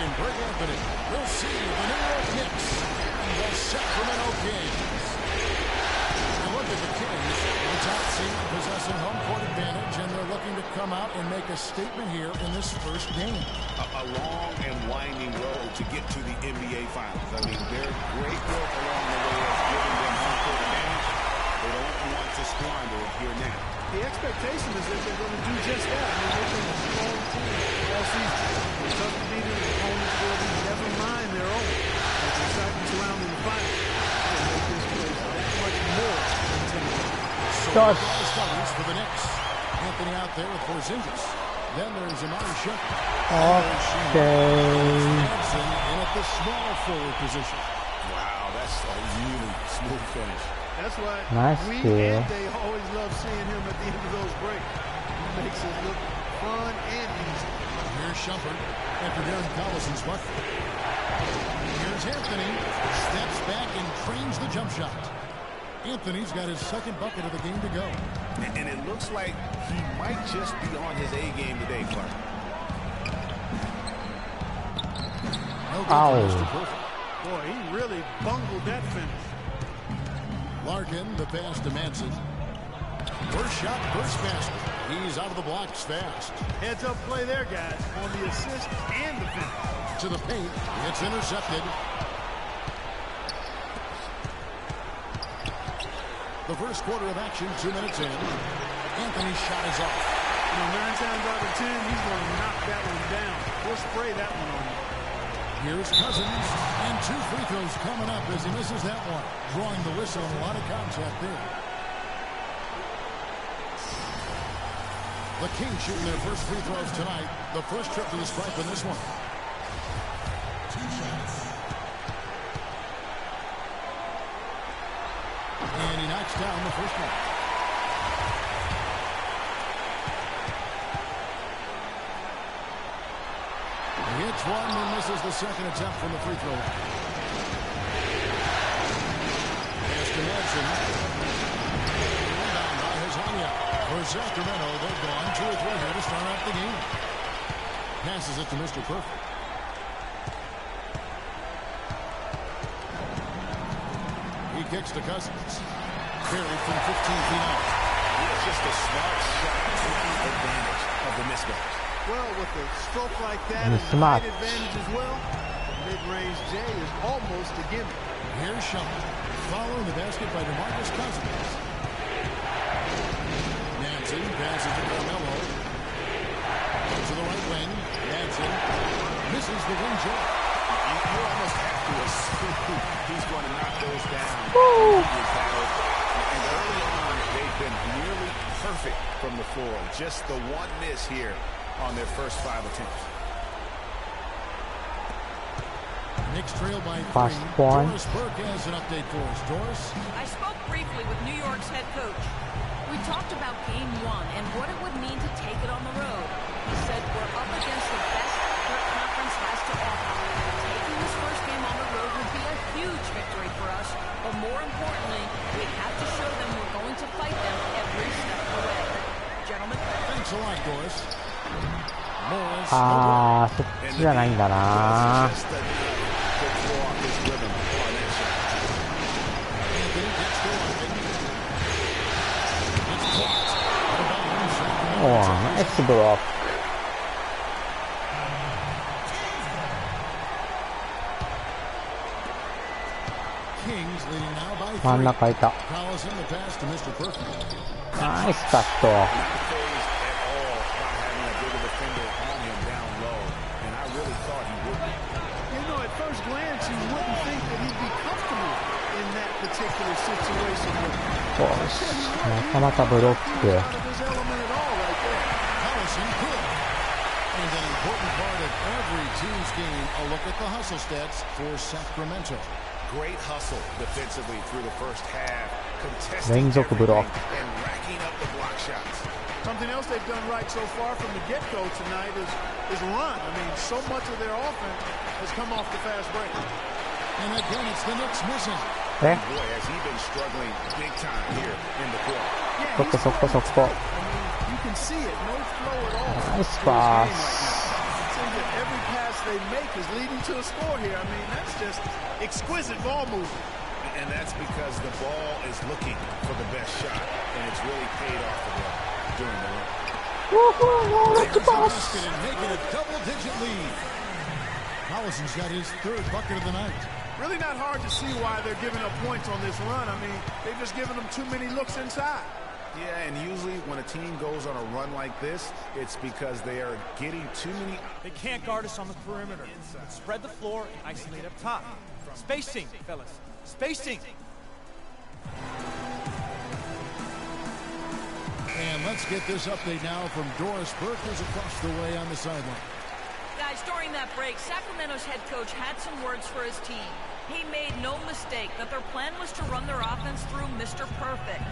and Greg Anthony. We'll see the New York Knicks and the Sacramento Kings. And look at the Kings. The top seed possessing home court advantage, and they're looking to come out and make a statement here in this first game. A long and winding road to get to the NBA Finals. I mean, their great work along the way has given them home court advantage. They don't want to squander it here now. The expectation is that they're going to do just that. I mean, they've been a strong team all season. It's tough to beat their opponents will be never mind their own. As the excitement surrounding the final, they'll make this place that much more intimidating. So studies for the Knicks. Anthony out there with Porzingis. Then there's Amari Shepherd. Johnson in at the small forward position. Wow, that's a really smooth finish. That's why we and they always love seeing him at the end of those breaks. He makes it look fun and easy. Here's Shumpert after Darren Collison's bucket. Here's Anthony. Steps back and trains the jump shot. Anthony's got his second bucket of the game to go. And it looks like he might just be on his A game today, Clark. Boy, he really bungled that finish. Larkin, the pass to Manson. First shot, first basket. He's out of the blocks fast. Heads up play there, guys, on the assist and the finish. To the paint, it's intercepted. The first quarter of action, 2 minutes in. Anthony's shot is off. 9 times out of 10, he's going to knock that one down. He'll spray that one on you. Here's Cousins, and 2 free throws coming up as he misses that one. Drawing the whistle and a lot of contact there. The Kings shooting their first free throws tonight. The first trip to the stripe in this one. 2 shots. And he knocks down the first one. He hits one and misses the second attempt from the free throw line. Pass to Nelson. Rebound by Hezonja. For Sacramento, they've gone 2 or 3 here to start off the game. Passes it to Mr. Perfect. He kicks to Cousins. Buried from 15 feet out. It's just a smart shot taking advantage of the mismatch. Well, with a stroke like that and the height advantage as well, mid-range J is almost a gimme. Here's Shumpert, following the basket by DeMarcus Cousins. Nansen passes to Carmelo. To the right wing. Nansen misses the wing shot. You almost have to assume he's going to knock those down. And early on, they've been nearly perfect from the floor. Just the one miss here on their first 5 attempts. Knicks trail by 3. Doris Burke has an update for us. Doris? I spoke briefly with New York's head coach. We talked about game 1 and what it would mean to take it on the road. He said we're up against the best the conference has to offer. Taking this first game on the road would be a huge victory for us, but more importantly, we have to show them we're going to fight them every step of the way. Gentlemen? Thanks a lot, Doris. そっちじゃないんだな。ナイスブロック。真ん中いた。ナイスカット。なかなかブロック。And an important part of every team's game, a look at the hustle stats for Sacramento. Great hustle defensively through the first half, contesting 連続ブロック。 and racking up the block shots. Something else they've done right so far from the get-go tonight is run. I mean, so much of their offense has come off the fast break. And again, it's the Knicks missing. Boy, has he been struggling big time here in the quarter. そこそこそこ。You can see it, no flow at all. ナイスパス。seems that every pass they make is leading to a score here. I mean, that's just exquisite ball movement. And that's because the ball is looking for the best shot, and it's really paid off for them during the run. There's the basket and making a double-digit lead. Collison's got his third bucket of the night. Really not hard to see why they're giving up points on this run. I mean, they've just given them too many looks inside. Yeah, and usually when a team goes on a run like this, it's because they are getting too many. They can't guard us on the perimeter. Let's spread the floor and isolate up top. Spacing, fellas. Spacing. And let's get this update now from Doris Burke, who's across the way on the sideline. Guys, during that break, Sacramento's head coach had some words for his team. He made no mistake that their plan was to run their offense through Mr. Perfect.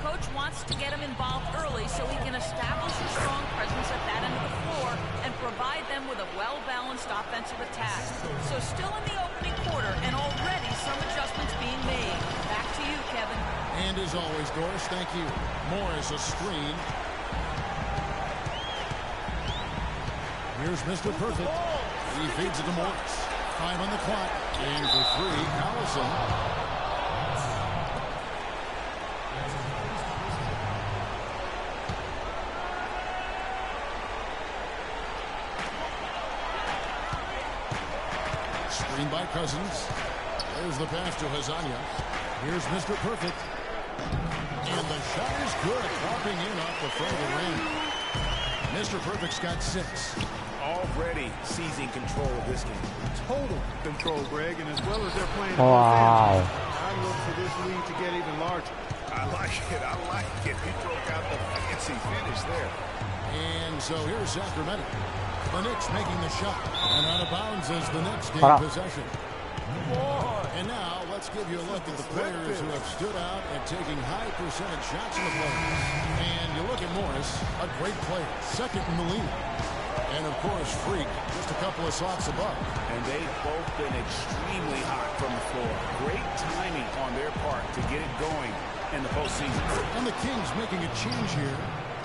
Coach wants to get him involved early so he can establish a strong presence at that end of the floor and provide them with a well-balanced offensive attack. So still in the opening quarter and already some adjustments being made. Back to you, Kevin. And as always, Doris, thank you. Morris a screen. Here's Mr. Perfect. He feeds it to Morris. 5 on the clock. And for 3, Collison. Screen by Cousins. There's the pass to Hazania. Here's Mr. Perfect. And the shot is good. Dropping in off the front of the rim. Mr. Perfect's got 6. Already seizing control of this game. Total control, Greg, and as well as they're playing Wow. offense, I look for this lead to get even larger. I like it. I like it. He broke out the fancy finish there. And so here's Sacramento. The Knicks making the shot. And out of bounds is the Knicks gain possession. And now let's give you a look at the players who have stood out and taking high percentage shots in the playoffs. And you look at Morris, a great player, second in the league. And of course, Freak, just a couple of slots above. And they've both been extremely hot from the floor. Great timing on their part to get it going in the postseason. And the Kings making a change here.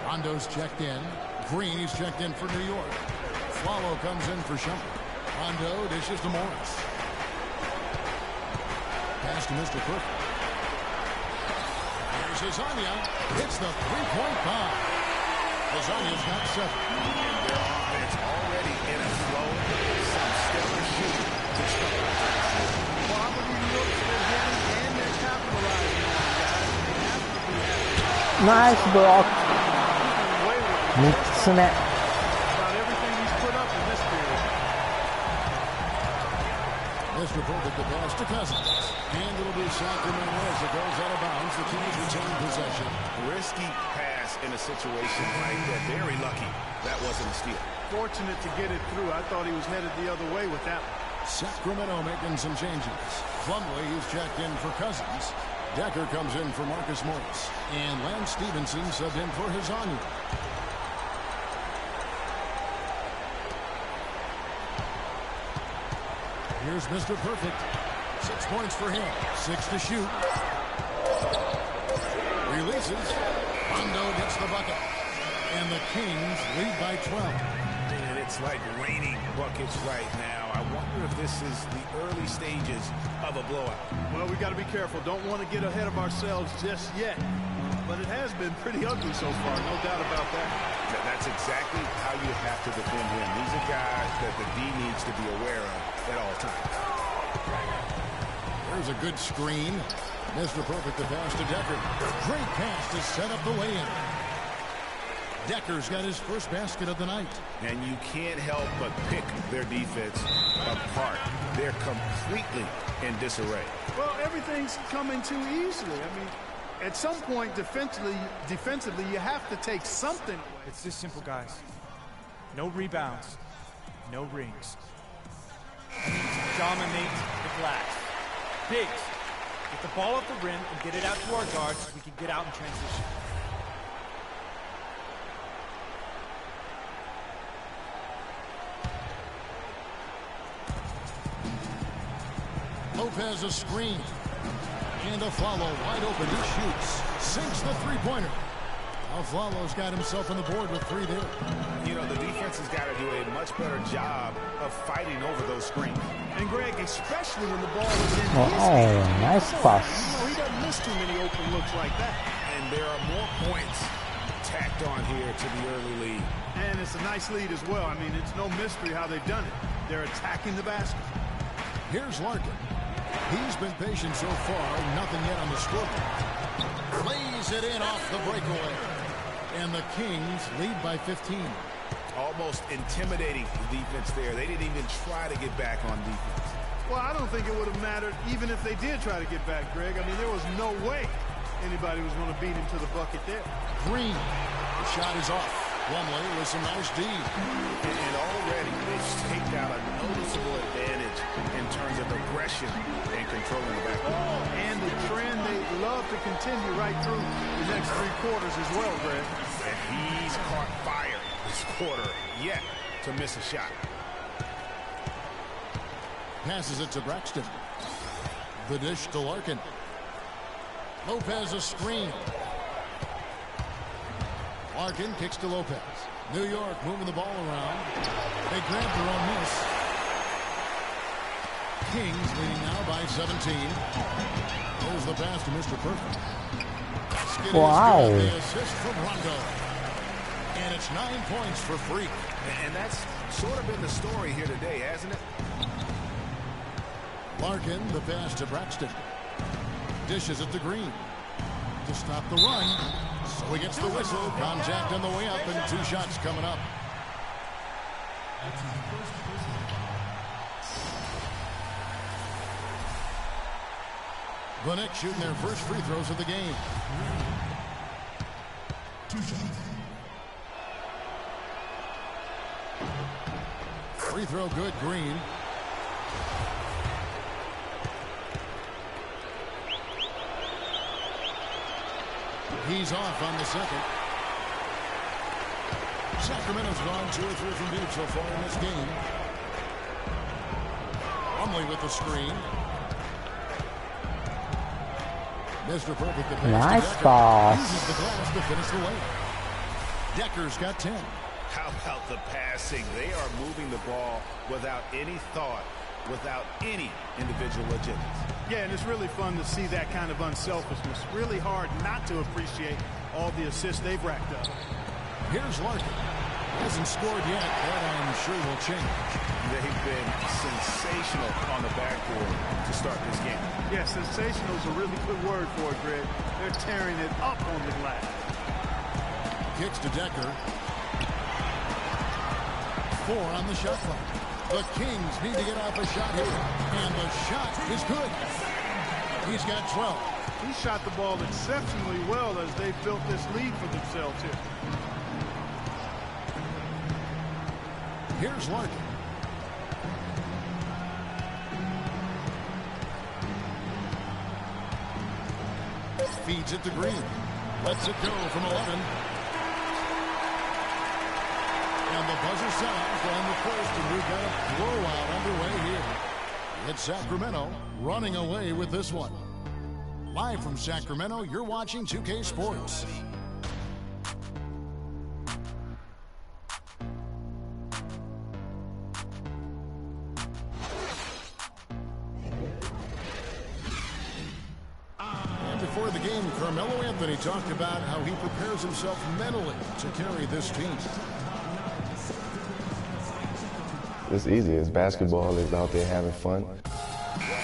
Rondo's checked in. Green, he's checked in for New York. Swallow comes in for Shumpert. Rondo dishes to Morris. Pass to Mr. Perfect. Here's Hazania. Hits the three-point bomb. Hazania's got 7. And their offense already in a flow. Some stellar shooting to start out. Quality looks they're getting and they're capitalizing on, guys. They have to be happy. Nice block. Way with 3つ目。 about everything he's put up in this period. Mr. Perfect the pass to Cousins. And it'll be Sacramento as it goes out of bounds. The Kings retain possession. Risky pass in a situation like that. Very lucky that wasn't a steal. Fortunate to get it through. I thought he was headed the other way with that one. Sacramento making some changes. Plumlee is checked in for Cousins. Decker comes in for Marcus Morris. And Lance Stevenson subbed in for Hazania. Here's Mr. Perfect. 6 points for him. 6 to shoot. Releases. Rondo gets the bucket. And the Kings lead by 12. And it's like raining buckets right now. I wonder if this is the early stages of a blowout. Well, we got to be careful. Don't want to get ahead of ourselves just yet. But it has been pretty ugly so far, no doubt about that. That's exactly how you have to defend him. He's a guy that the D needs to be aware of at all times. There's a good screen. Mr. Perfect the pass to Decker. Great pass to set up the lay-in. Decker's got his first basket of the night. And you can't help but pick their defense apart. They're completely in disarray. Well, everything's coming too easily. I mean, at some point, defensively, you have to take something away. It's this simple, guys. No rebounds. No rings. We need to dominate the glass. Bigs, get the ball off the rim and get it out to our guards so we can get out in transition. Lopez a screen. And a follow wide open. He shoots. Sinks the three-pointer. Aflalo's got himself on the board with 3 there. You know, the defense has got to do a much better job of fighting over those screens. And Greg, especially when the ball is in his Oh, hands. nice pass. You know, he doesn't miss too many open looks like that. And there are more points tacked on here to the early lead. And it's a nice lead as well. I mean, it's no mystery how they've done it. They're attacking the basket. Here's Larkin. He's been patient so far. Nothing yet on the scoreboard. Lays it in off the breakaway. And the Kings lead by 15. Almost intimidating defense there. They didn't even try to get back on defense. Well, I don't think it would have mattered even if they did try to get back, Greg. I mean, there was no way anybody was going to beat him to the bucket there. Green. The shot is off. Plumlee with some nice D. And already they've staked out a noticeable advantage in terms of aggression and controlling the backcourt. And the trend they'd love to continue right through the next 3 quarters as well, Greg. And he's caught fire this quarter yet to miss a shot. Passes it to Braxton. The dish to Larkin. Lopez a screen. Larkin kicks to Lopez. New York moving the ball around. They grab their own miss. Kings leading now by 17. There's the pass to Mr. Perfect. Wow. The assist from Rondo. And it's 9 points for Freak. And that's sort of been the story here today, hasn't it? Larkin, the pass to Braxton. Dishes it to Green. To stop the run. So he gets the whistle. Contact on the way up and 2 shots coming up. The Knicks shooting their first free throws of the game. 2 shots. Free throw good, Green. He's off on the second. Sacramento's gone 2 or 3 from deep so far in this game. Plumlee with the screen. Mr. Perfect. The Nice pass. Uses the glass to finish the layup. Decker's got 10. How about the passing? They are moving the ball without any thought, without any individual agendas. Yeah, and it's really fun to see that kind of unselfishness. Really hard not to appreciate all the assists they've racked up. Here's Larkin. Hasn't scored yet, but I'm sure will change. They've been sensational on the backboard to start this game. Yeah, sensational is a really good word for it, Greg. They're tearing it up on the glass. Kicks to Decker. 4 on the shot clock. The Kings need to get off a shot here. And the shot is good. He's got 12. He shot the ball exceptionally well as they've built this lead for themselves here. Here's Larkin. Feeds it to Green. Lets it go from 11. And the buzzer sounds on the first, and we've got a blowout underway here. It's Sacramento running away with this one. Live from Sacramento, you're watching 2K Sports. And before the game, Carmelo Anthony talked about how he prepares himself mentally to carry this team. It's easy. It's basketball. It's out there having fun.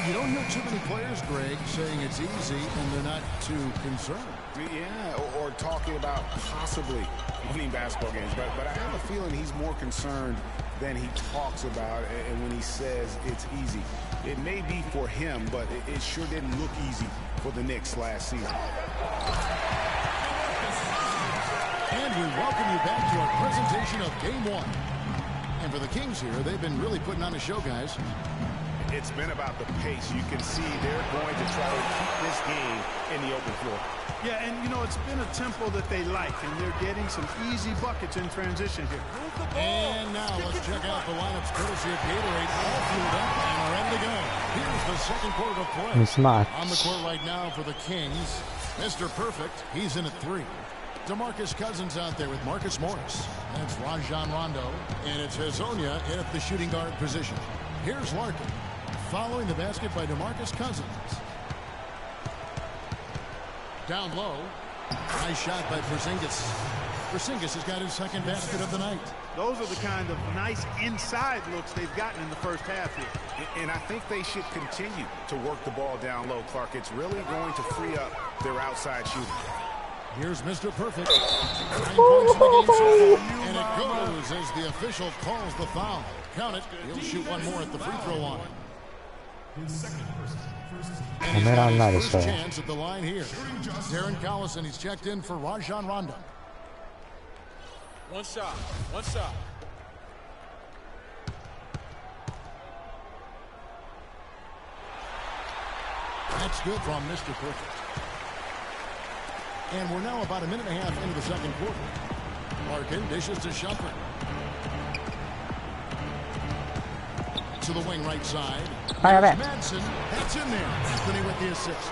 You don't hear too many players, Greg, saying it's easy and they're not too concerned. Yeah, or talking about possibly winning basketball games. But I have a feeling he's more concerned than he talks about and when he says it's easy. It may be for him, but it sure didn't look easy for the Knicks last season. And we welcome you back to our presentation of Game 1. And for the Kings here, they've been really putting on a show, guys. It's been about the pace. You can see they're going to try to keep this game in the open floor. Yeah, and you know, it's been a tempo that they like, and they're getting some easy buckets in transition here. And now let's check out the lineups courtesy of Gatorade. All fueled up and are ready to go. Here's the second quarter of play. Mismatch. On the court right now for the Kings, Mr. Perfect, he's in at 3. DeMarcus Cousins out there with Marcus Morris. That's Rajon Rondo. And it's Hezonja in at the shooting guard position. Here's Larkin. Following the basket by DeMarcus Cousins. Down low. Nice shot by Porzingis. Porzingis has got his second basket of the night. Those are the kind of nice inside looks they've gotten in the first half here. And I think they should continue to work the ball down low, Clark. It's really going to free up their outside shooting. Here's Mr. Perfect. 9 points in the game so far. And it goes as the official calls the foul. Count it. He'll shoot one more at the free throw line. And he's got his first chance at the line here. Darren Collison, he's checked in for Rajon Rondo. One shot. One shot. That's good from Mr. Perfect. And we're now about a minute and a half into the second quarter. Larkin dishes to Shumpert. To the wing right side. Madsen. That's in there. Anthony with the assist.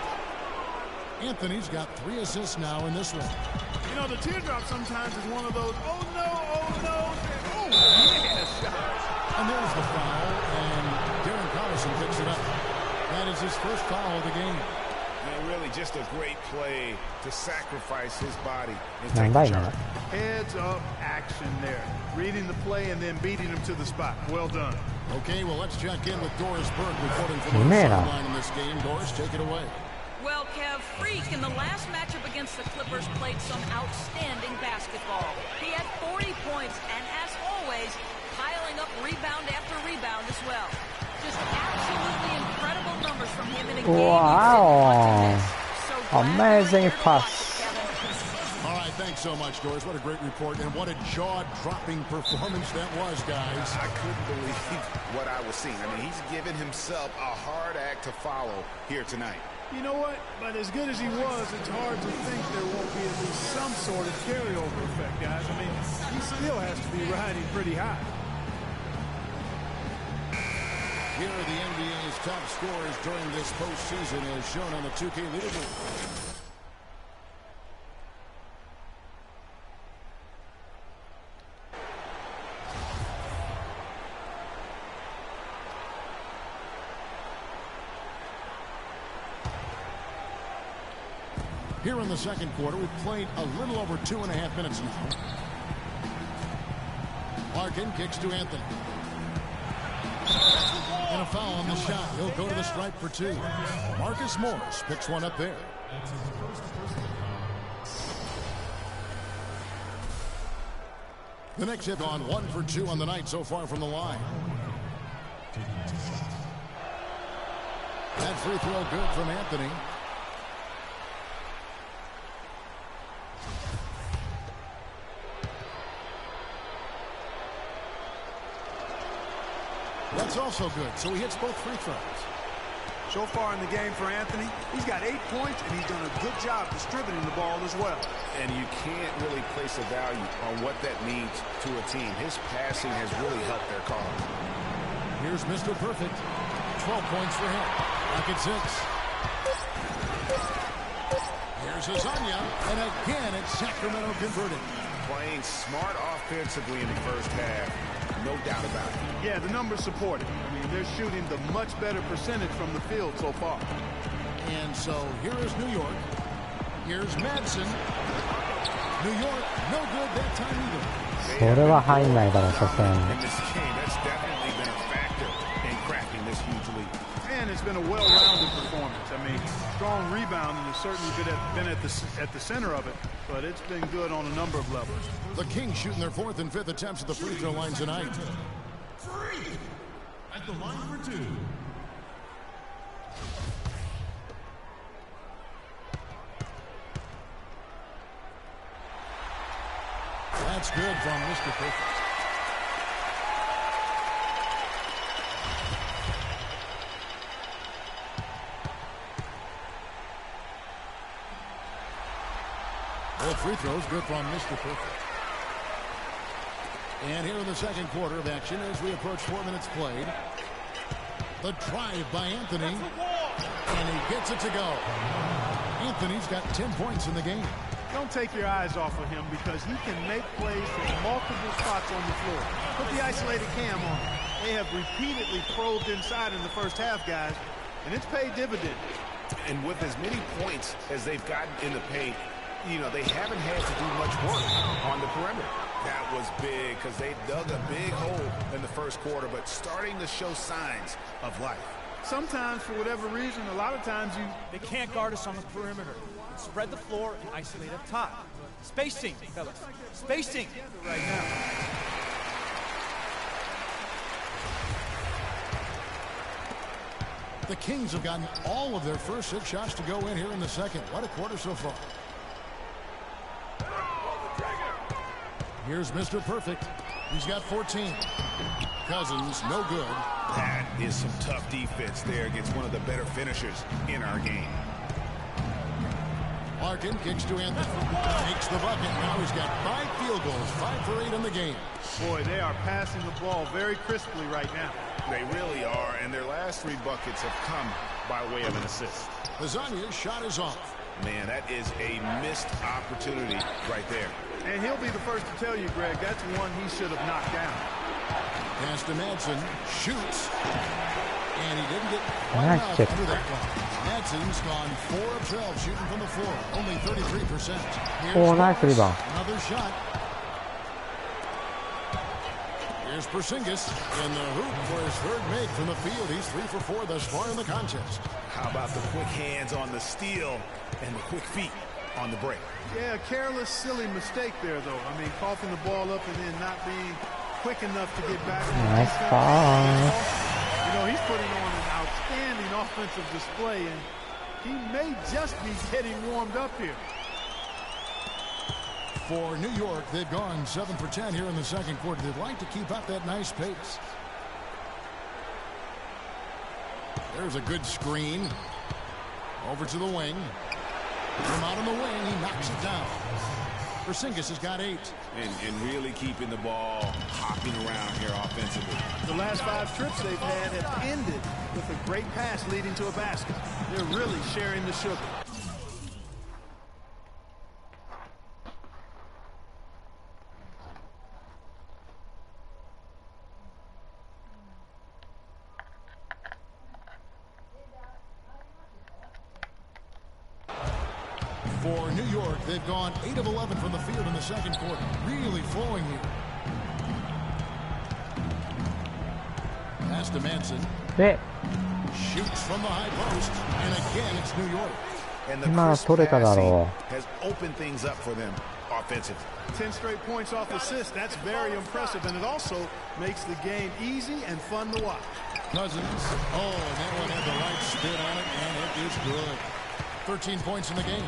Anthony's got 3 assists now in this one. You know, the teardrop sometimes is one of those, oh no, oh yeah, shots. And there's the foul, and Darren Collison picks it up. That is his first foul of the game. And really just a great play to sacrifice his body and take the shot. Heads up action there. Reading the play and then beating him to the spot. Well done. Okay, well, let's check in with Doris Burke reporting from the sideline in this game. Doris, take it away. Well, Kev, Freak in the last matchup against the Clippers played some outstanding basketball. He had 40 points and, as always, piling up rebound after rebound as well. Just absolutely incredible numbers from him in a game. Wow. Amazing pass. All right, thanks so much, Doris. What a great report, and what a jaw-dropping performance that was, guys. I couldn't believe what I was seeing. I mean, he's given himself a hard act to follow here tonight. You know what? But as good as he was, it's hard to think there won't be at least some sort of carryover effect, guys. I mean, he still has to be riding pretty high. Here are the NBA's top scorers during this postseason as shown on the 2K leaderboard. Here in the second quarter, we've played a little over 2.5 minutes now. Larkin kicks to Anthony. And a foul on the shot. He'll go to the stripe for 2. Marcus Morris picks one up there. The Knicks have gone 1 for 2 on the night so far from the line. That free throw good from Anthony. That's also good, so he hits both free throws. So far in the game for Anthony, he's got 8 points, and he's done a good job distributing the ball as well. And you can't really place a value on what that means to a team. His passing has really helped their cause. Here's Mr. Perfect. 12 points for him. Back at 6. Here's Hezonja, and again it's Sacramento converted. Playing smart offensively in the first half. No doubt about it. Yeah, the numbers support it. I mean, they're shooting the much better percentage from the field so far. And so here is New York. Here's Madsen. New York, no good that time either. それは入んないだろう、さすがに。 In this game, that's definitely been a factor in cracking this huge lead. And it's been a well-rounded performance. I mean, strong rebounding has certainly been at the center of it, but it's been good on a number of levels. The Kings shooting their 4th and 5th attempts at the free throw line tonight. Free at the line for 2. That's good from Mr. Perfect. Both free throws good from Mr. Perfect. And here in the second quarter of action as we approach 4 minutes played. The drive by Anthony. And he gets it to go. Anthony's got 10 points in the game. Don't take your eyes off of him because he can make plays from multiple spots on the floor. Put the isolated cam on him. They have repeatedly probed inside in the first half, guys, and it's paid dividends. And with as many points as they've gotten in the paint, you know, they haven't had to do much work on the perimeter. That was big because they dug a big hole in the first quarter, but starting to show signs of life. Sometimes, for whatever reason, a lot of times They can't guard us on the perimeter. Spread the floor and isolate up top. Spacing, fellas. Spacing right now. The Kings have gotten all of their first 6 shots to go in here in the second. What a quarter so far. Here's Mr. Perfect. He's got 14. Cousins, no good. That is some tough defense there against one of the better finishers in our game. Larkin kicks to Anthony. Takes the bucket. Now he's got 5 field goals, 5 for 8 in the game. Boy, they are passing the ball very crisply right now. They really are, and their last 3 buckets have come by way of an assist. Lasagna's shot is off. Man, that is a missed opportunity right there. And he'll be the first to tell you, Greg, that's one he should have knocked down. Pass to Madsen. Shoots. And he didn't get one out under that one. Madsen's gone 4 of 12 shooting from the floor. Only 33%. Oh, nice rebound. Another shot. Here's Porzingis in the hoop for his 3rd make from the field. He's 3 for 4 thus far in the contest. How about the quick hands on the steal and the quick feet on the break? Yeah, a careless, silly mistake there, though. I mean, coughing the ball up and then not being quick enough to get back on Nice defense. pass. You know, he's putting on an outstanding offensive display, and he may just be getting warmed up here. For New York, they've gone 7 for 10 here in the second quarter. They'd like to keep up that nice pace. There's a good screen. Over to the wing. From out on the wing, he knocks it down. Porzingis has got 8. And really keeping the ball hopping around here offensively. The last 5 trips they've had have ended with a great pass leading to a basket. They're really sharing the sugar. For New York, they've gone 8 of 11 from the field in the second quarter. Really flowing here. Pass to Madsen. Shoots from the high post. And again, it's New York. And the crisp passing has opened things up for them offensively. 10 straight points off assists. That's very impressive. And it also makes the game easy and fun to watch. Cousins. Oh, and that one had the right spin on it, and it is good. 13 points in the game.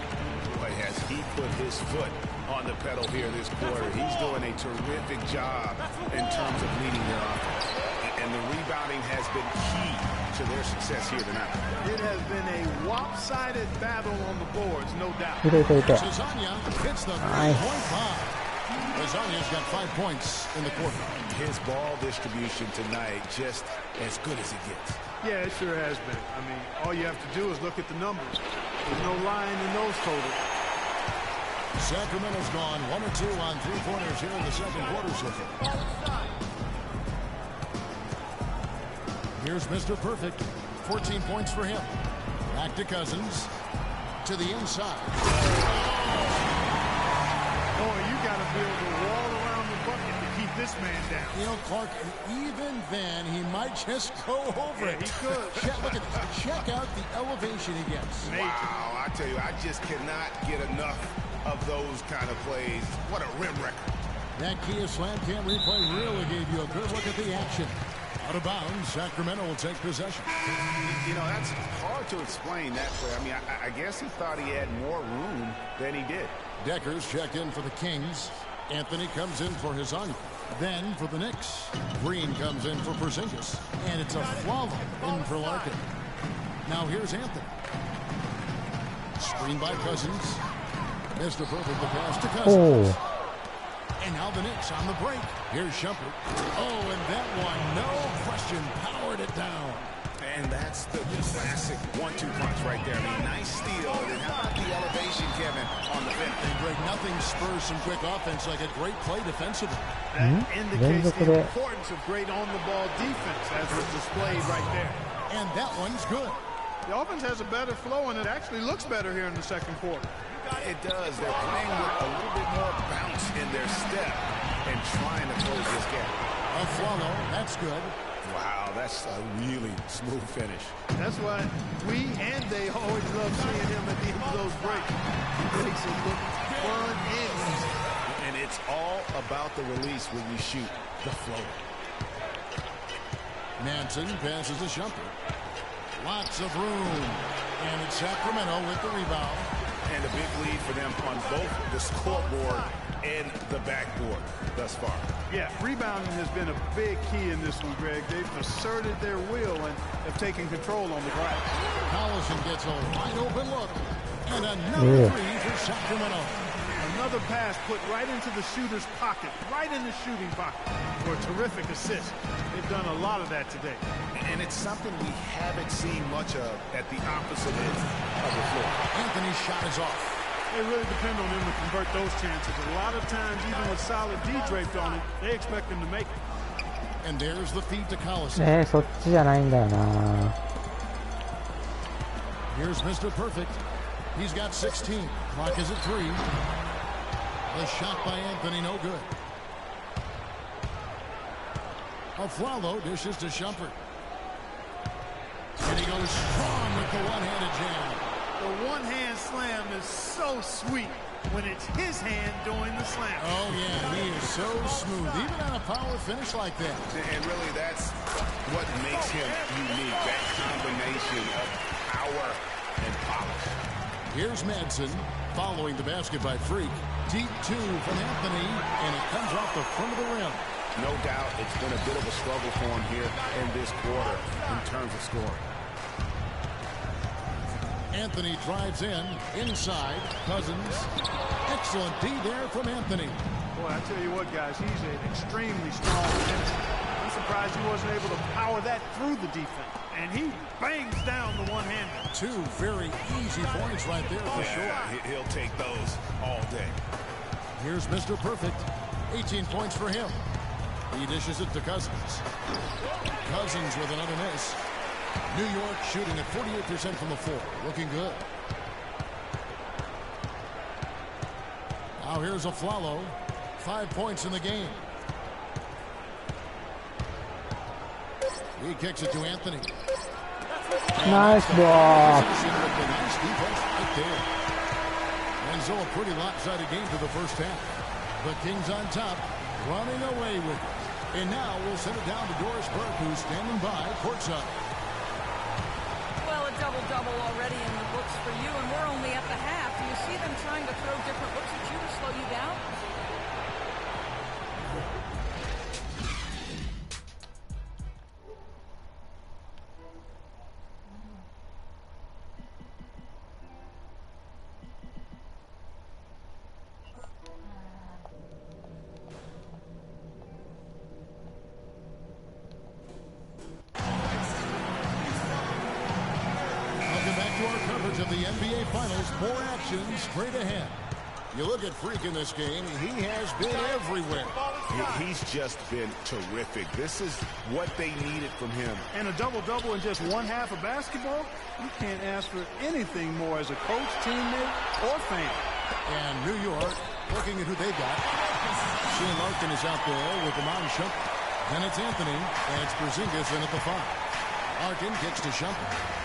Boy, has he put his foot on the pedal here this quarter. He's doing a terrific job in terms of leading their offense. And the rebounding has been key to their success here tonight. It has been a lopsided battle on the boards, no doubt. Lasagna hits the 3-point bomb. Lasagna's got 5 points in the quarter. His ball distribution tonight just as good as it gets. Yeah, it sure has been. I mean, all you have to do is look at the numbers. There's no lying in those totals. Sacramento's gone 1 or 2 on 3-pointers here in the second quarter so far. Here's Mr. Perfect. 14 points for him. Back to Cousins. To the inside. Boy, you got to build a wall around the bucket to keep this man down. You know, Clark, even then, he might just go over it. He could. Look at this. Check out the elevation he gets. Wow, I tell you, I just cannot get enough of those kind of plays. What a rim record. That Kia Slam Cam replay really gave you a good look at the action. Out of bounds, Sacramento will take possession. You know, that's hard to explain that play. I mean, I guess he thought he had more room than he did. Deckers checked in for the Kings. Anthony comes in for Lasagna. Then for the Knicks, Green comes in for Porzingis. And it's a Flava in for Larkin. Now here's Anthony. Screen by Cousins. Mr. Perfect, the pass to Cousins. Oh. And now the Knicks on the break. Here's Shumpert. Oh, and that one, no question, powered it down. And that's the classic 1-2 punch right there. I mean, nice steal. And then how about the elevation, Kevin, on the finish? And Greg, nothing spurs some quick offense like a great play defensively. That indicates the importance of great on-the-ball defense, as was displayed right there. And that one's good. The offense has a better flow, and it actually looks better here in the second quarter. It does. They're playing with a little bit more bounce in their step and trying to close this gap. A follow. That's good. Wow, that's a really smooth finish. That's why we and they always love seeing him at the end of those breaks. He makes it look fun and easy. And it's all about the release when you shoot the floater. Manson passes to Shumpert. Lots of room. And it's Sacramento with the rebound. And a big lead for them on both the scoreboard and the backboard thus far. Yeah, rebounding has been a big key in this one, Greg. They've asserted their will and have taken control on the glass. Collison gets a wide open look. And another three for Sacramento. Another pass put right into the shooter's pocket, right in the shooting pocket for a terrific assist. They've done a lot of that today. And it's something we haven't seen much of at the opposite end of the floor. Anthony's shot is off. They really depend on him to convert those chances. A lot of times, even with solid D draped on it, they expect him to make it. And there's the feed to Collison. ね、そっちじゃないんだよな。 Here's Mr. Perfect. He's got 16. Clock is at 3. The shot by Anthony, no good. Aflalo dishes to Shumpert. And he goes strong with the one-handed jam. The one-hand slam is so sweet when it's his hand doing the slam. Oh, yeah, he is so smooth, even on a power finish like that. And really, that's what makes him unique, that combination of power and polish. Here's Madsen following the basket by Freak. Deep two from Anthony, and it comes off the front of the rim. No doubt it's been a bit of a struggle for him here in this quarter in terms of scoring. Anthony drives in, inside, Cousins. Excellent D there from Anthony. Boy, I tell you what, guys, he's an extremely strong finisher. I'm surprised he wasn't able to power that through the defense. And he bangs down the one-hander. Two very easy points right there for sure. He'll take those all day. Here's Mr. Perfect. 18 points for him. He dishes it to Cousins. Cousins with another miss. New York shooting at 48% from the floor. Looking good. Now here's Aflalo. 5 points in the game. He kicks it to Anthony. Nice ball. Nice defense right there. And so a pretty lopsided game for the first half. The Kings on top, running away with it. And now we'll send it down to Doris Burke, who's standing by courtside. Well, a double-double already in the books for you, and we're only at the half. Do you see them trying to throw different looks at you to slow you down? Of the NBA Finals, more action straight ahead. You look at Freak in this game, he has been everywhere. He's just been terrific. This is what they needed from him. And a double-double in just one half of basketball? You can't ask for anything more as a coach, teammate, or fan. And New York, looking at who they got. Shane Larkin is out there with Amon Shumpert. Then it's Anthony, and it's Porzingis in at the 5. Larkin kicks to Shumpert.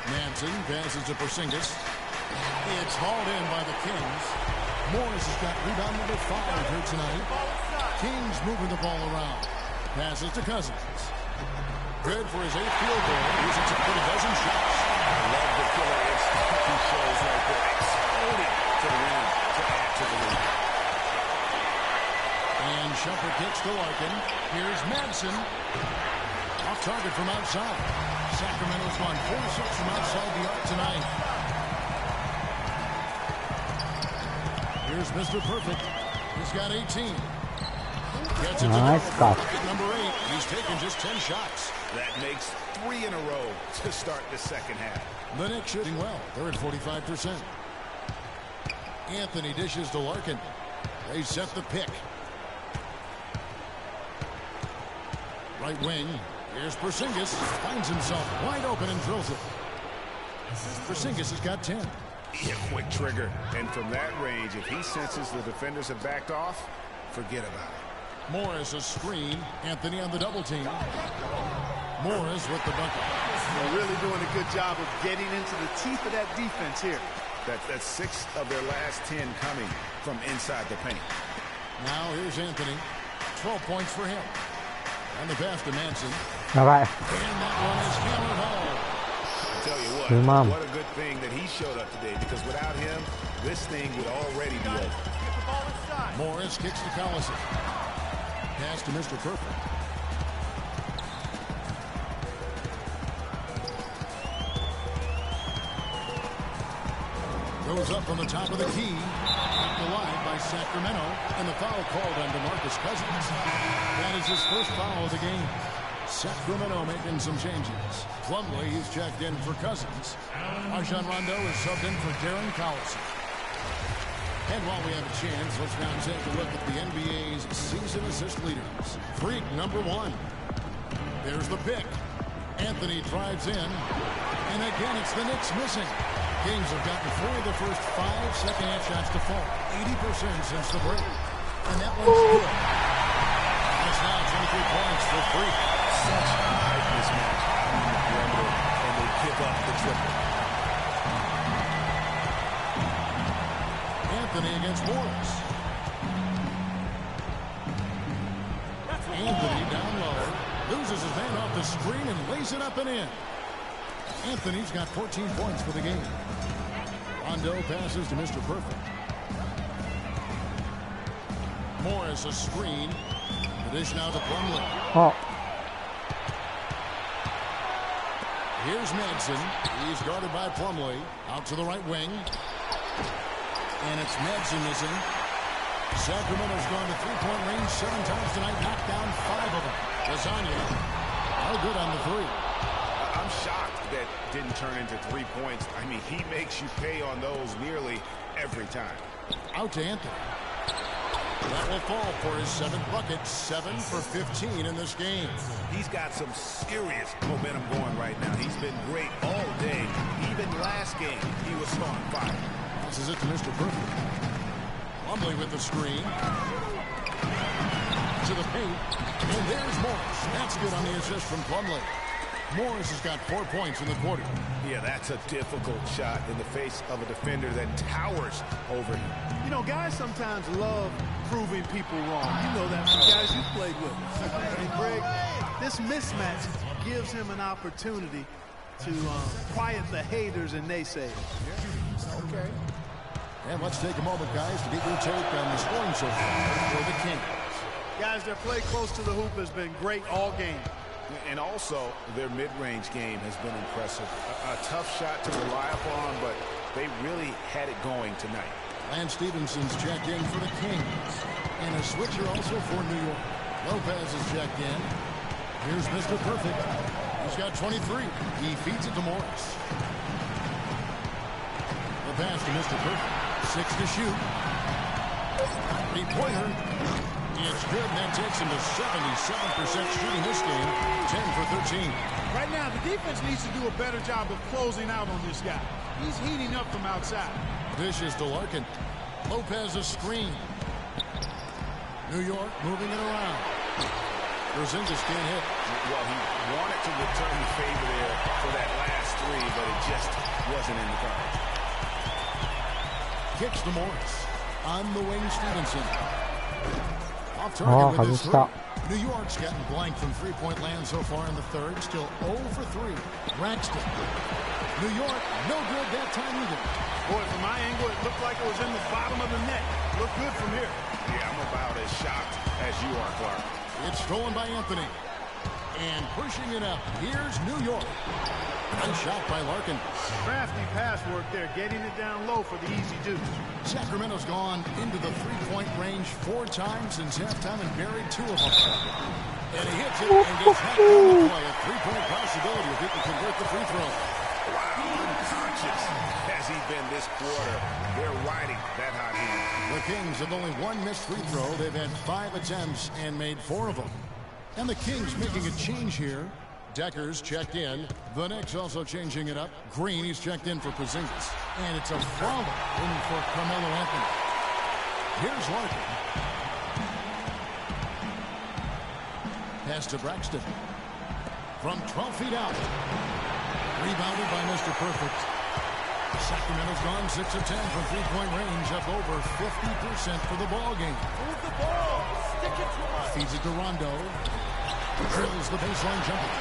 Manson passes to Porzingis. It's hauled in by the Kings. Morris has got rebound number 5 here tonight. Kings moving the ball around. Passes to Cousins. Good for his 8th field goal. He's at a dozen shots. I love the killer instinct he shows right there. Exploding to the rim to add to the lead. And Shumpert kicks to Larkin. Here's Madsen. Off target from outside. Sacramento's won 4-6 from outside the arc tonight. Here's Mr. Perfect. He's got 18. Gets it to Nice go. cut. At number 8, he's taken just 10 shots. That makes 3 in a row to start the second half. The Knicks shooting well. They're at 45%. Anthony dishes to Larkin. They set the pick. Right wing. Here's Porzingis. Finds himself wide open and drills it. Porzingis has got 10. Yeah, quick trigger. And from that range, if he senses the defenders have backed off, forget about it. Morris a screen. Anthony on the double team. Morris with the bucket. They're really doing a good job of getting into the teeth of that defense here. That's 6 of their last 10 coming from inside the paint. Now here's Anthony. 12 points for him. And the pass to Manson. 長い。 And that one is hammered home. I tell you what, Imam. what a good thing that he showed up today, because without him, this thing would already be over. Morris kicks to Collison. Pass to Mr. Perfect. Goes up from the top of the key. Kept alive by Sacramento. And the foul called on DeMarcus Cousins. That is his first foul of the game. Sacramento making some changes. Plumlee, he's checked in for Cousins. Rajon Rondo is subbed in for Darren Collison. And while we have a chance, let's now take a look at the NBA's season assist leaders. Freak number 1. There's the pick. Anthony drives in. And again, it's the Knicks missing. Kings have gotten 4 of the first 5 second-half shots to fall. 80% since the break. And that one's good. That's now 23 points for Freak. Such a tight mismatch on the perimeter, and they give up the triple. Anthony against Morris. Anthony down low. Loses his man off the screen and lays it up and in. Anthony's got 14 points for the game. Rondo passes to Mr. Perfect. Morris a screen. The dish now to Plumlee. あ、 Here's Madsen. He's guarded by Plumlee. Out to the right wing. And it's Madsen missing. Sacramento's gone to three-point range 7 times tonight. Knocked down 5 of them. Lasagna. No good on the 3. I'm shocked that didn't turn into 3 points. I mean, he makes you pay on those nearly every time. Out to Anthony. That will fall for his 7th bucket. 7 for 15 in this game. He's got some serious momentum going right now. He's been great all day. Even last game, he was on fire. Passes it to Mr. Perfect. Plumlee with the screen. To the paint. And there's Morris. That's good on the assist from Plumlee. Morris has got 4 points in the quarter. Yeah, that's a difficult shot in the face of a defender that towers over him. You know, guys sometimes love proving people wrong. You know that from guys you played with. And Greg, this mismatch gives him an opportunity to quiet the haters and naysayers. Okay. And let's take a moment, guys, to get your take on the scoring so far for the Kings. Guys, their play close to the hoop has been great all game. And also, their mid-range game has been impressive. A tough shot to rely upon, but they really had it going tonight. Lance Stevenson's checked in for the Kings. And a switcher also for New York. Lopez is checked in. Here's Mr. Perfect. He's got 23. He feeds it to Morris. The pass to Mr. Perfect. 6 to shoot. Three-pointer. It's good, and that takes him to 77% shooting this game. 10 for 13. Right now, the defense needs to do a better job of closing out on this guy. He's heating up from outside. Dishes to Larkin. Lopez a screen. New York moving it around. Porzingis can't hit. Well, he wanted to return the favor there for that last 3, but it just wasn't in the cards. Kicks to Morris. On the wing, Stevenson. Off target with his 3. New York's gotten blank from three-point land so far in the third. Still 0 for 3. Braxton. New York, no good that time either. Boy, from my angle, it looked like it was in the bottom of the net. Looked good from here. Yeah, I'm about as shocked as you are, Clark. It's stolen by Anthony. And pushing it up, here's New York. Nice shot by Larkin. Crafty pass work there, getting it down low for the easy deuce. Sacramento's gone into the three-point range 4 times since halftime and buried 2 of them. And he hits it and gets hacked on the play. A 3-point possibility if he can convert the free throw. Wow, unconscious has he been this quarter. They're riding that hot hand. The Kings have only 1 missed free throw. They've had 5 attempts and made 4 of them. And the Kings making a change here. Decker's checked in. The Knicks also changing it up. Green, he's checked in for Porzingis. And it's a follow in for Carmelo Anthony. Here's Larkin. Pass to Braxton. From 12 feet out. Rebounded by Mr. Perfect. Sacramento's gone 6 of 10 from three-point range, up over 50% for the ball game. Move the ball. Stick it to us. Feeds it to Rondo. Drills the baseline jumper.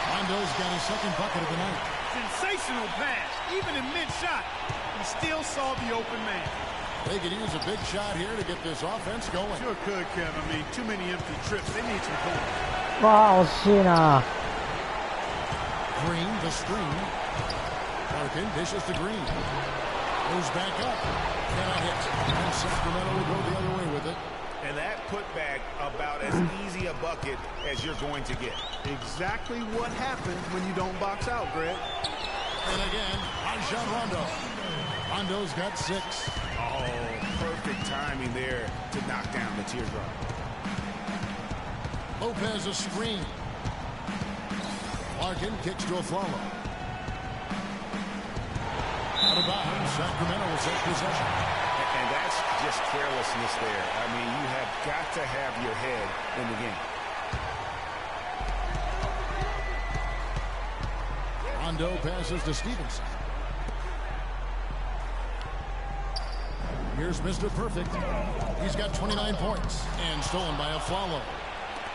Rondo's got his second bucket of the night. Sensational pass. Even in mid-shot, he still saw the open man. They could use a big shot here to get this offense going. Sure could, Kev. I mean, too many empty trips. They need some points. わあ、惜しいな。Green, the screen. Larkin dishes to Green. Goes back up. Cannot hit. And Sacramento will go the other way with it. And that putback about as easy a bucket as you're going to get. Exactly what happens when you don't box out, Greg. And again, Rajon Rondo. Rondo's got 6. Oh, perfect timing there to knock down the teardrop. Lopez a screen. Larkin kicks to a follow. Out of bounds, Sacramento will take possession. And that's just carelessness there. I mean, you have got to have your head in the game. Rondo passes to Stevenson. Here's Mr. Perfect. He's got 29 points and stolen by a follow.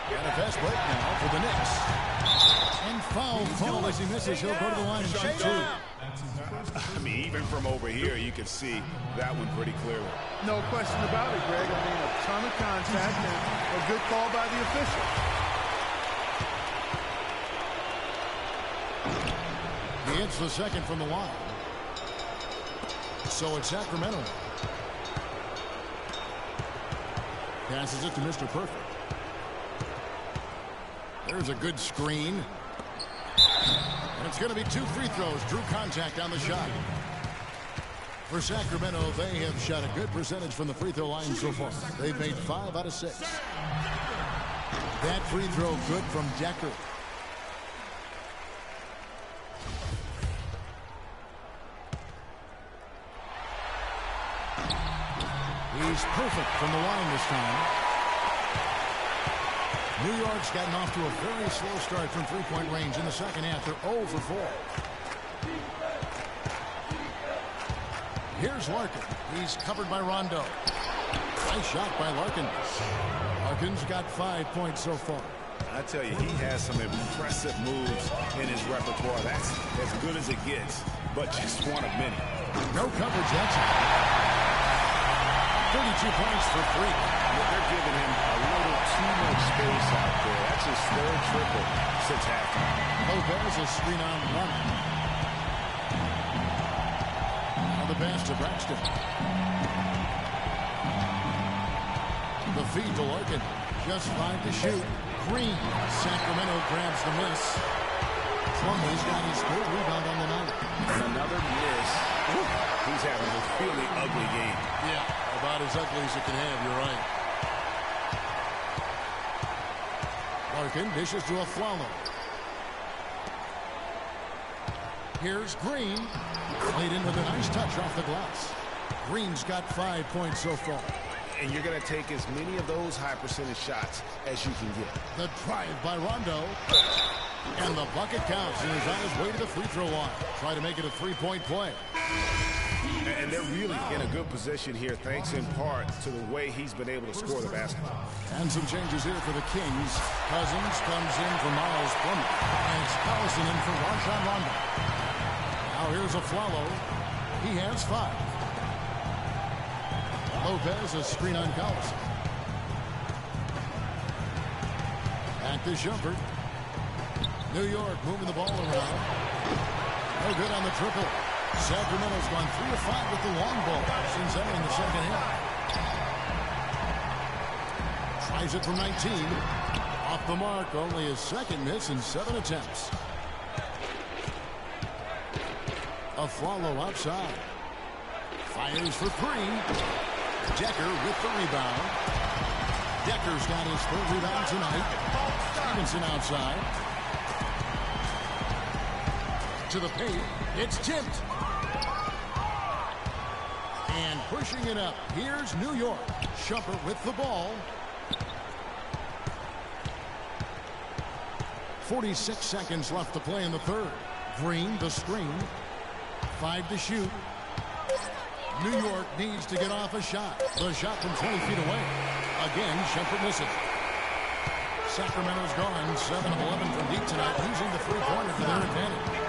And a fast break now for the Knicks. And foul call as he misses. He'll go to the line and shoot 2. I mean, even from over here, you can see that one pretty clearly. No question about it, Greg. I mean, a ton of contact and a good call by the official. He hits the second from the line. So it's Sacramento. Passes it to Mr. Perfect. There's a good screen. And it's going to be 2 free throws. Drew contact on the shot. For Sacramento, they have shot a good percentage from the free throw line so far. They've made 5 out of 6. That free throw good from Decker. He's perfect from the line this time. New York's gotten off to a very slow start from three-point range in the second half. They're 0 for 4. Here's Larkin. He's covered by Rondo. Nice shot by Larkin. Larkin's got 5 points so far. I tell you, he has some impressive moves in his repertoire. That's as good as it gets, but just one of many. No coverage, that's it. 32 points for 3. They're giving him a little too much space out there. That's his 3rd triple since halftime. Lopez a screen on one. Now the pass to Braxton. The feed to Larkin. Just 5 to shoot. Green. Sacramento grabs the miss. Plumlee's got his 3rd rebound on the night. And another miss. He's having a really ugly game. Yeah, about as ugly as it can have, you're right. Larkin dishes to a Flalo. Here's Green. Played in with a nice touch off the glass. Green's got 5 points so far. And you're going to take as many of those high percentage shots as you can get. The drive by Rondo. And the bucket counts, and he's on his way to the free throw line. Try to make it a 3-point play. And they're really in a good position here, thanks in part to the way he's been able to score the basketball. And some changes here for the Kings. Cousins comes in for Miles Plumlee. And it's Collison in for Rajon Rondo. Now here's a Flalo. He has 5. Lopez a screen on Collison. Back to Shumpert. New York moving the ball around. No good on the triple. Sacramento's gone 3 of 5 with the long ball since entering the second half. Tries it from 19. Off the mark, only his second miss in 7 attempts. A follow outside. Fires for 3. Decker with the rebound. Decker's got his 3rd rebound tonight. Stevenson outside. To the paint. It's tipped. And pushing it up. Here's New York. Shumpert with the ball. 46 seconds left to play in the third. Green, the screen. 5 to shoot. New York needs to get off a shot. The shot from 20 feet away. Again, Shumpert misses. Sacramento's gone 7 of 11 from deep tonight, using the three-pointer to their advantage.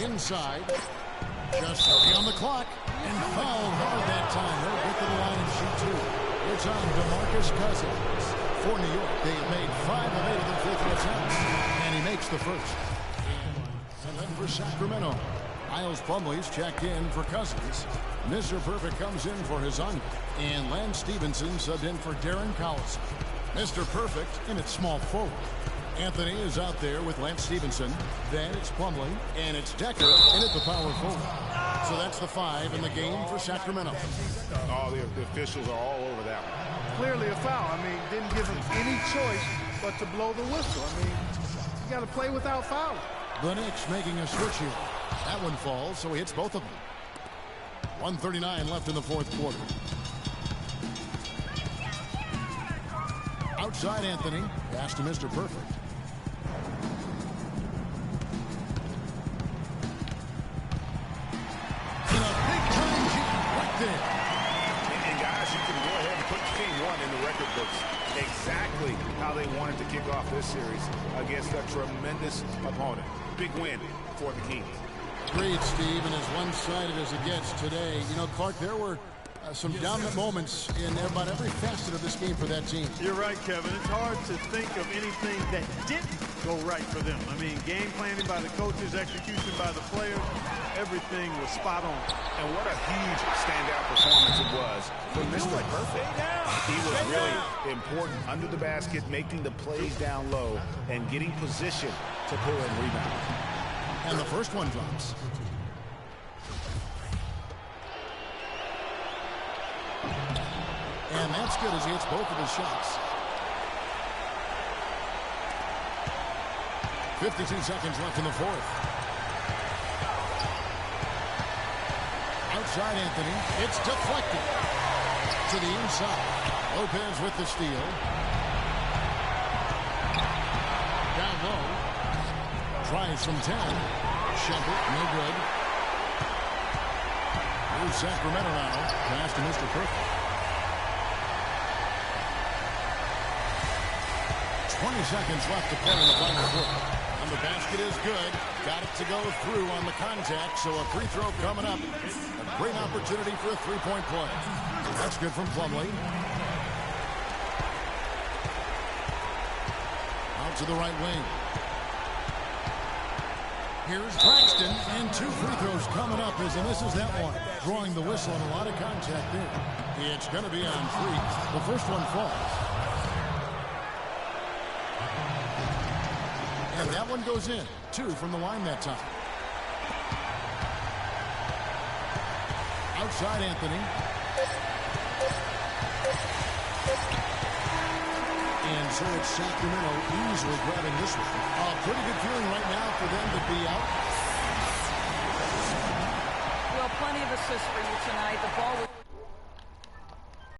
Inside. Just on the clock. And fouled hard that time. They'll get to the line and shoot 2. It's on DeMarcus Cousins. For New York, they have made 5 of 8 of their free throw attempts. And he makes the first. And then for Sacramento, Miles Plumlee's checked in for Cousins. Mr. Perfect comes in for his uncle. And Lance Stevenson subbed in for Darren Collison. Mr. Perfect in at small forward. Anthony is out there with Lance Stevenson. Then it's Plumlee, and it's Decker in at the power forward. So that's the 5 in the game for Sacramento. Oh, the officials are all over that one. Clearly a foul. I mean, didn't give him any choice but to blow the whistle. I mean, you got to play without fouling. The Knicks making a switch here. That one falls, so he hits both of them. 1:39 left in the fourth quarter. Outside Anthony. Pass to Mr. Perfect. In a big-time jam right there. And guys, you can go ahead and put Game 1 in the record books. Exactly how they wanted to kick off this series against a tremendous opponent. Big win for the Kings. Great, Steve, and as one-sided as it gets today. You know, Clark, there were some dominant moments in about every facet of this game for that team. You're right, Kevin. It's hard to think of anything that didn't go right for them. I mean, game planning by the coaches, execution by the players, everything was spot on. And what a huge standout performance it was for Mr. Perfect. He was really important under the basket, making the plays down low and getting position to pull in rebound. And the first one drops. And that's good as he hits both of his shots. 52 seconds left in the fourth. Outside Anthony. It's deflected. To the inside. Lopez with the steal. Down low. Tries from 10. Shumpert, no good. Here's Sacramento now. Pass to Mr. Perfect. 20 seconds left to play in the final quarter. And the basket is good. Got it to go through on the contact, so a free throw coming up. A great opportunity for a three-point play. That's good from Plumlee. Out to the right wing. Here's Braxton, and 2 free throws coming up as he misses that one. Drawing the whistle and a lot of contact there. It's going to be on 3. The first one falls. And that one goes in. 2 from the line that time. Outside Anthony. And so it's Sacramento easily grabbing this one. Pretty good feeling right now for them to be out. Well, plenty of assists for you tonight. The ball was